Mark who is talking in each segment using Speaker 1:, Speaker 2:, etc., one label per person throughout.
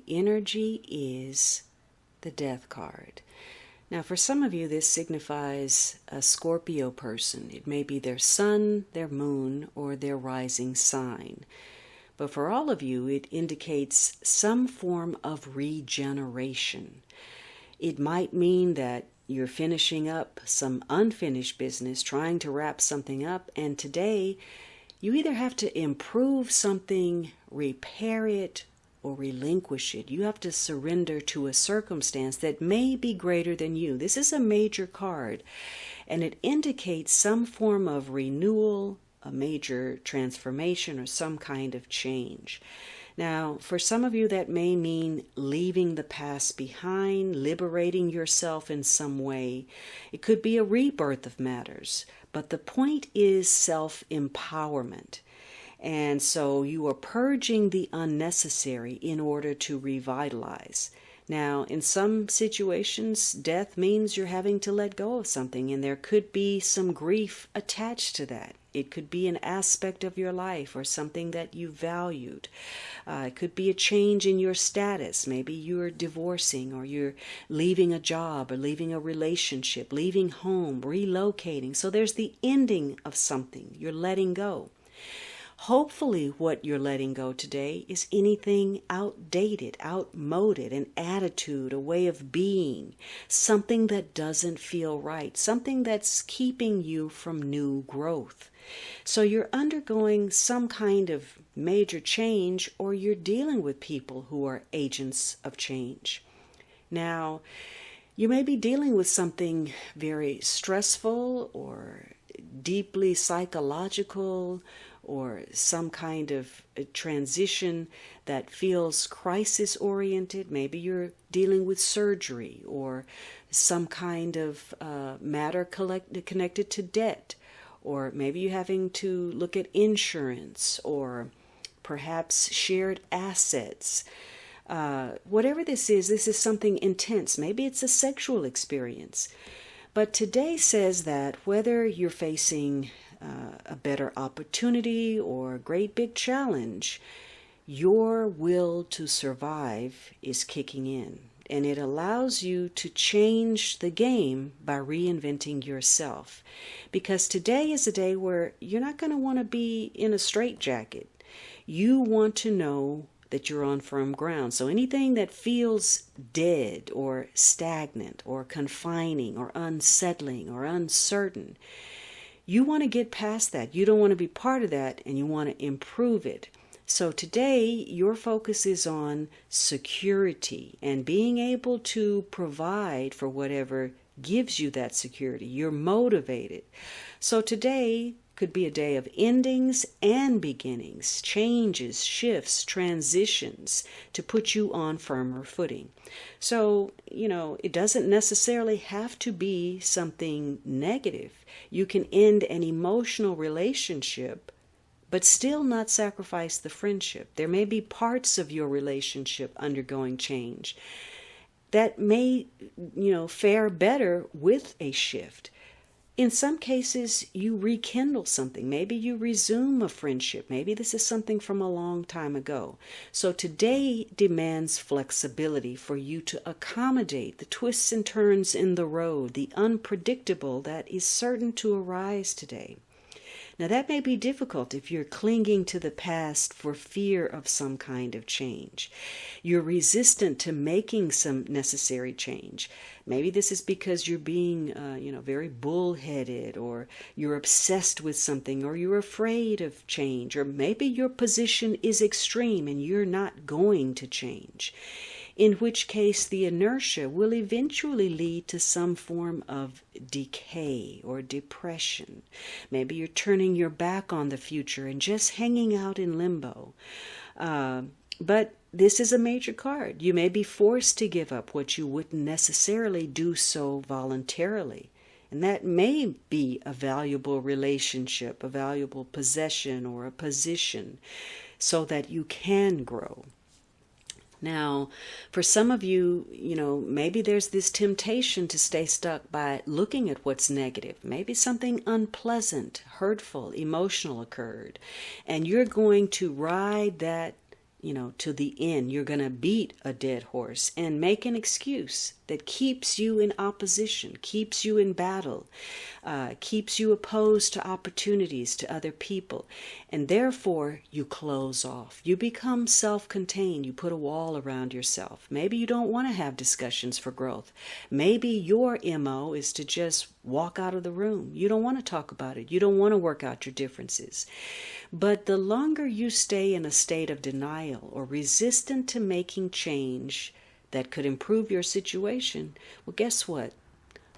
Speaker 1: energy is the Death card. Now, for some of you, this signifies a Scorpio person. It may be their sun, their moon, or their rising sign. But for all of you, it indicates some form of regeneration. It might mean that you're finishing up some unfinished business, trying to wrap something up, and today you either have to improve something, repair it, or relinquish it. You have to surrender to a circumstance that may be greater than you. This is a major card, and it indicates some form of renewal, a major transformation, or some kind of change. Now, for some of you, that may mean leaving the past behind, liberating yourself in some way. It could be a rebirth of matters, but the point is self-empowerment. And so you are purging the unnecessary in order to revitalize. Now, in some situations, death means you're having to let go of something, and there could be some grief attached to that. It could be an aspect of your life or something that you valued. It could be a change in your status. Maybe you're divorcing, or you're leaving a job, or leaving a relationship, leaving home, relocating. So there's the ending of something. You're letting go. Hopefully what you're letting go today is anything outdated, outmoded, an attitude, a way of being, something that doesn't feel right, something that's keeping you from new growth. So you're undergoing some kind of major change, or you're dealing with people who are agents of change. Now, you may be dealing with something very stressful or deeply psychological, or some kind of a transition that feels crisis-oriented. Maybe you're dealing with surgery or some kind of matter connected to debt, or maybe you're having to look at insurance or perhaps shared assets. Whatever this is something intense. Maybe it's a sexual experience. But today says that whether you're facing a better opportunity or a great big challenge, your will to survive is kicking in, and it allows you to change the game by reinventing yourself. Because today is a day where you're not going to want to be in a straitjacket. You want to know that you're on firm ground. So anything that feels dead or stagnant or confining or unsettling or uncertain, you want to get past that. You don't want to be part of that, and you want to improve it. So today, your focus is on security and being able to provide for whatever gives you that security. You're motivated. So today could be a day of endings and beginnings, changes, shifts, transitions to put you on firmer footing. So, it doesn't necessarily have to be something negative. You can end an emotional relationship, but still not sacrifice the friendship. There may be parts of your relationship undergoing change that may, fare better with a shift. In some cases, you rekindle something. Maybe you resume a friendship. Maybe this is something from a long time ago. So today demands flexibility for you to accommodate the twists and turns in the road, the unpredictable that is certain to arise today. Now, that may be difficult if you're clinging to the past for fear of some kind of change. You're resistant to making some necessary change. Maybe this is because you're being, very bullheaded, or you're obsessed with something, or you're afraid of change, or maybe your position is extreme and you're not going to change. In which case the inertia will eventually lead to some form of decay or depression. Maybe you're turning your back on the future and just hanging out in limbo. But this is a major card. You may be forced to give up what you wouldn't necessarily do so voluntarily. And that may be a valuable relationship, a valuable possession, or a position, so that you can grow. Now, for some of you, maybe there's this temptation to stay stuck by looking at what's negative. Maybe something unpleasant, hurtful, emotional occurred, and you're going to ride that, to the end. You're going to beat a dead horse and make an excuse that keeps you in opposition, keeps you in battle, keeps you opposed to opportunities, to other people. And therefore, you close off. You become self-contained. You put a wall around yourself. Maybe you don't want to have discussions for growth. Maybe your MO is to just walk out of the room. You don't want to talk about it. You don't want to work out your differences. But the longer you stay in a state of denial or resistant to making change that could improve your situation, well, guess what?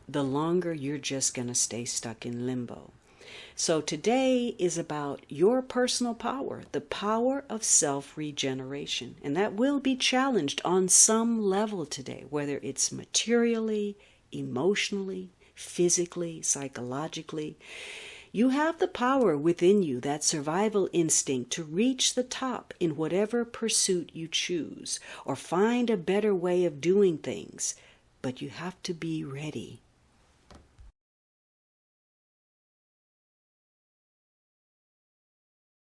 Speaker 1: The longer you're just going to stay stuck in limbo. So today is about your personal power, the power of self-regeneration. And that will be challenged on some level today, whether it's materially, emotionally, physically, psychologically. You have the power within you, that survival instinct, to reach the top in whatever pursuit you choose or find a better way of doing things. But you have to be ready.